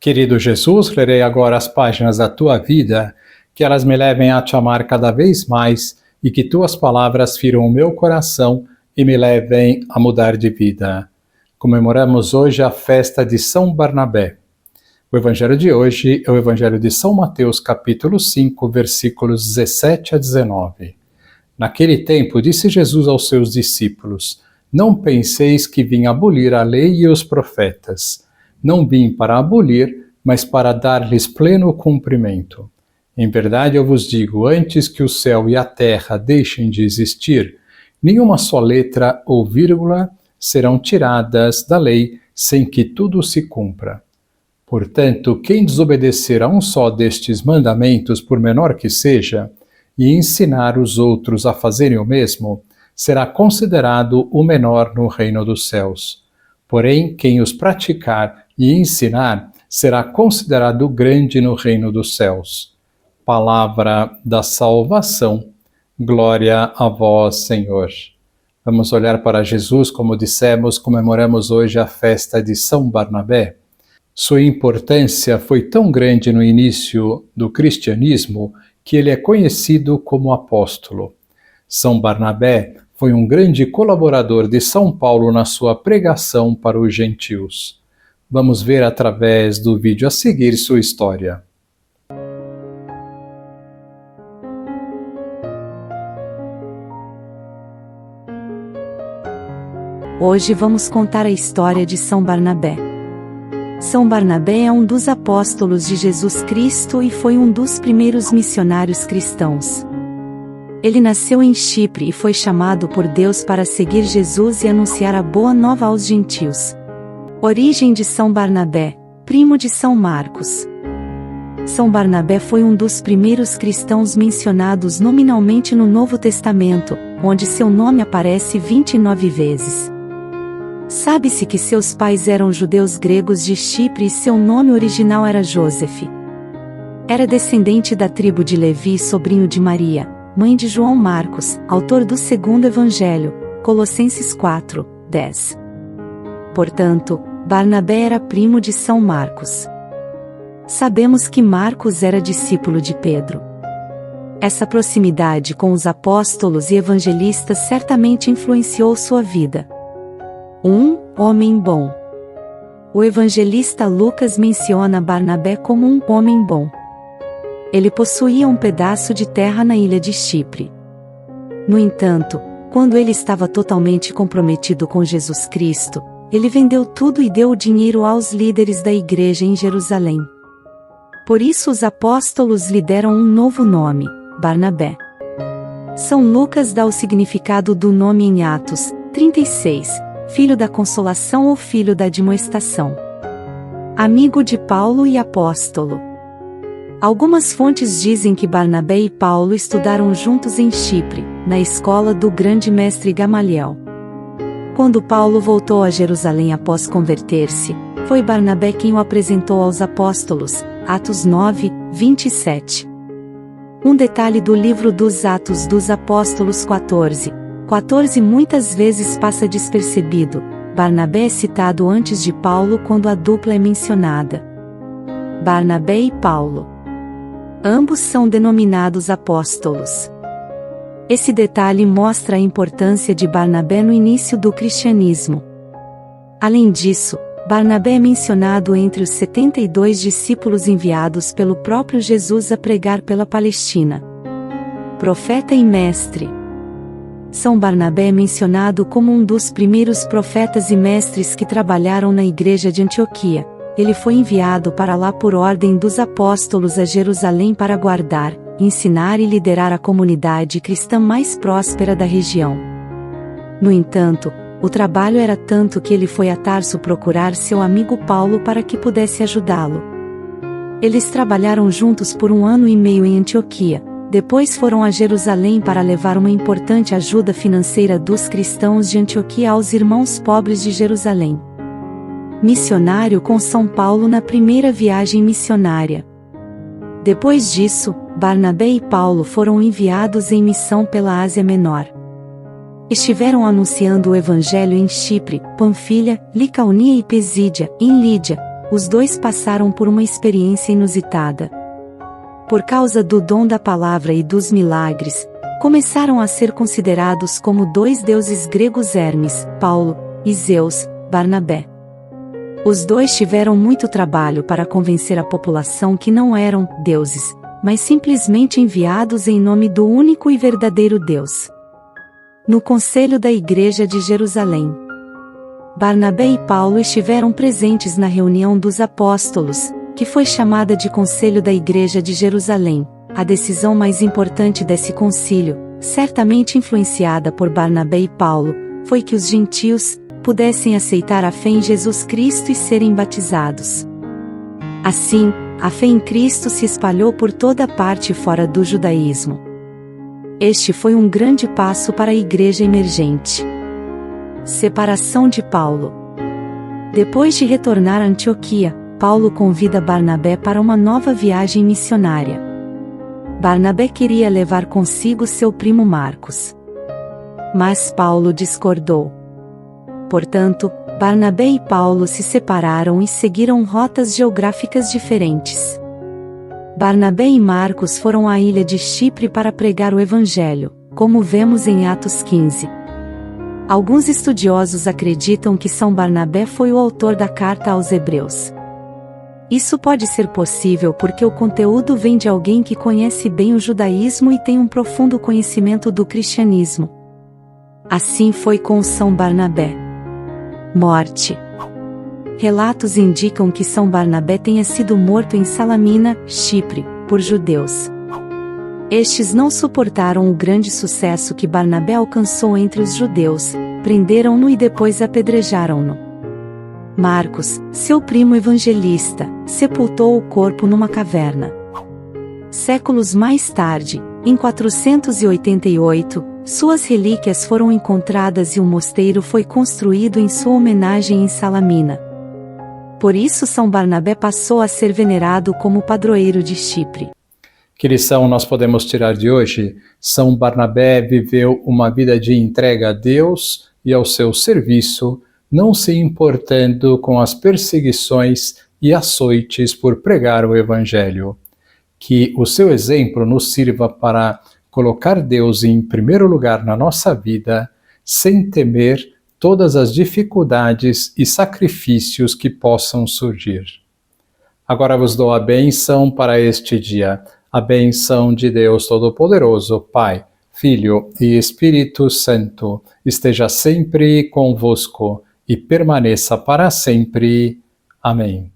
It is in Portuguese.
Querido Jesus, lerei agora as páginas da tua vida, que elas me levem a te amar cada vez mais e que tuas palavras firam o meu coração e me levem a mudar de vida. Comemoramos hoje a festa de São Barnabé. O evangelho de hoje é o evangelho de São Mateus, capítulo 5, versículos 17 a 19. Naquele tempo, disse Jesus aos seus discípulos: Não penseis que vim abolir a lei e os profetas. Não vim para abolir, mas para dar-lhes pleno cumprimento. Em verdade eu vos digo, antes que o céu e a terra deixem de existir, nenhuma só letra ou vírgula serão tiradas da lei sem que tudo se cumpra. Portanto, quem desobedecer a um só destes mandamentos, por menor que seja, e ensinar os outros a fazerem o mesmo, será considerado o menor no reino dos céus. Porém, quem os praticar e ensinar será considerado grande no reino dos céus. Palavra da salvação. Glória a vós, Senhor. Vamos olhar para Jesus, como dissemos, comemoramos hoje a festa de São Barnabé. Sua importância foi tão grande no início do cristianismo que ele é conhecido como apóstolo. São Barnabé foi um grande colaborador de São Paulo na sua pregação para os gentios. Vamos ver através do vídeo a seguir sua história. Hoje vamos contar a história de São Barnabé. São Barnabé é um dos apóstolos de Jesus Cristo e foi um dos primeiros missionários cristãos. Ele nasceu em Chipre e foi chamado por Deus para seguir Jesus e anunciar a boa nova aos gentios. Origem de São Barnabé, primo de São Marcos. São Barnabé foi um dos primeiros cristãos mencionados nominalmente no Novo Testamento, onde seu nome aparece 29 vezes. Sabe-se que seus pais eram judeus gregos de Chipre e seu nome original era Joseph. Era descendente da tribo de Levi e sobrinho de Maria, mãe de João Marcos, autor do segundo evangelho, Colossenses 4, 10. Portanto, Barnabé era primo de São Marcos. Sabemos que Marcos era discípulo de Pedro. Essa proximidade com os apóstolos e evangelistas certamente influenciou sua vida. Homem bom. O evangelista Lucas menciona Barnabé como um homem bom. Ele possuía um pedaço de terra na ilha de Chipre. No entanto, quando ele estava totalmente comprometido com Jesus Cristo, ele vendeu tudo e deu o dinheiro aos líderes da igreja em Jerusalém. Por isso os apóstolos lhe deram um novo nome, Barnabé. São Lucas dá o significado do nome em Atos 36, filho da consolação ou filho da admoestação. Amigo de Paulo e apóstolo. Algumas fontes dizem que Barnabé e Paulo estudaram juntos em Chipre, na escola do grande mestre Gamaliel. Quando Paulo voltou a Jerusalém após converter-se, foi Barnabé quem o apresentou aos apóstolos, Atos 9, 27. Um detalhe do livro dos Atos dos Apóstolos 14 muitas vezes passa despercebido. Barnabé é citado antes de Paulo quando a dupla é mencionada. Barnabé e Paulo. Ambos são denominados apóstolos. Esse detalhe mostra a importância de Barnabé no início do cristianismo. Além disso, Barnabé é mencionado entre os 72 discípulos enviados pelo próprio Jesus a pregar pela Palestina. Profeta e mestre. São Barnabé é mencionado como um dos primeiros profetas e mestres que trabalharam na igreja de Antioquia. Ele foi enviado para lá por ordem dos apóstolos a Jerusalém para guardar, ensinar e liderar a comunidade cristã mais próspera da região. No entanto, o trabalho era tanto que ele foi a Tarso procurar seu amigo Paulo para que pudesse ajudá-lo. Eles trabalharam juntos por 1 ano e meio em Antioquia. Depois foram a Jerusalém para levar uma importante ajuda financeira dos cristãos de Antioquia aos irmãos pobres de Jerusalém. Missionário com São Paulo na primeira viagem missionária. Depois disso, Barnabé e Paulo foram enviados em missão pela Ásia Menor. Estiveram anunciando o Evangelho em Chipre, Panfilha, Licaonia e Pesídia, em Lídia, os dois passaram por uma experiência inusitada. Por causa do dom da palavra e dos milagres, começaram a ser considerados como dois deuses gregos: Hermes, Paulo, e Zeus, Barnabé. Os dois tiveram muito trabalho para convencer a população que não eram deuses, mas simplesmente enviados em nome do único e verdadeiro Deus. No Conselho da Igreja de Jerusalém, Barnabé e Paulo estiveram presentes na reunião dos apóstolos, que foi chamada de Conselho da Igreja de Jerusalém. A decisão mais importante desse concílio, certamente influenciada por Barnabé e Paulo, foi que os gentios pudessem aceitar a fé em Jesus Cristo e serem batizados. Assim, a fé em Cristo se espalhou por toda parte fora do judaísmo. Este foi um grande passo para a igreja emergente. Separação de Paulo. Depois de retornar a Antioquia, Paulo convida Barnabé para uma nova viagem missionária. Barnabé queria levar consigo seu primo Marcos. Mas Paulo discordou. Portanto, Barnabé e Paulo se separaram e seguiram rotas geográficas diferentes. Barnabé e Marcos foram à ilha de Chipre para pregar o Evangelho, como vemos em Atos 15. Alguns estudiosos acreditam que São Barnabé foi o autor da carta aos Hebreus. Isso pode ser possível porque o conteúdo vem de alguém que conhece bem o judaísmo e tem um profundo conhecimento do cristianismo. Assim foi com São Barnabé. Morte. Relatos indicam que São Barnabé tenha sido morto em Salamina, Chipre, por judeus. Estes não suportaram o grande sucesso que Barnabé alcançou entre os judeus, prenderam-no e depois apedrejaram-no. Marcos, seu primo evangelista, sepultou o corpo numa caverna. Séculos mais tarde, em 488, suas relíquias foram encontradas e um mosteiro foi construído em sua homenagem em Salamina. Por isso São Barnabé passou a ser venerado como padroeiro de Chipre. Que lição nós podemos tirar de hoje? São Barnabé viveu uma vida de entrega a Deus e ao seu serviço, não se importando com as perseguições e açoites por pregar o Evangelho. Que o seu exemplo nos sirva para colocar Deus em primeiro lugar na nossa vida, sem temer todas as dificuldades e sacrifícios que possam surgir. Agora vos dou a bênção para este dia. A bênção de Deus Todo-Poderoso, Pai, Filho e Espírito Santo, esteja sempre convosco e permaneça para sempre. Amém.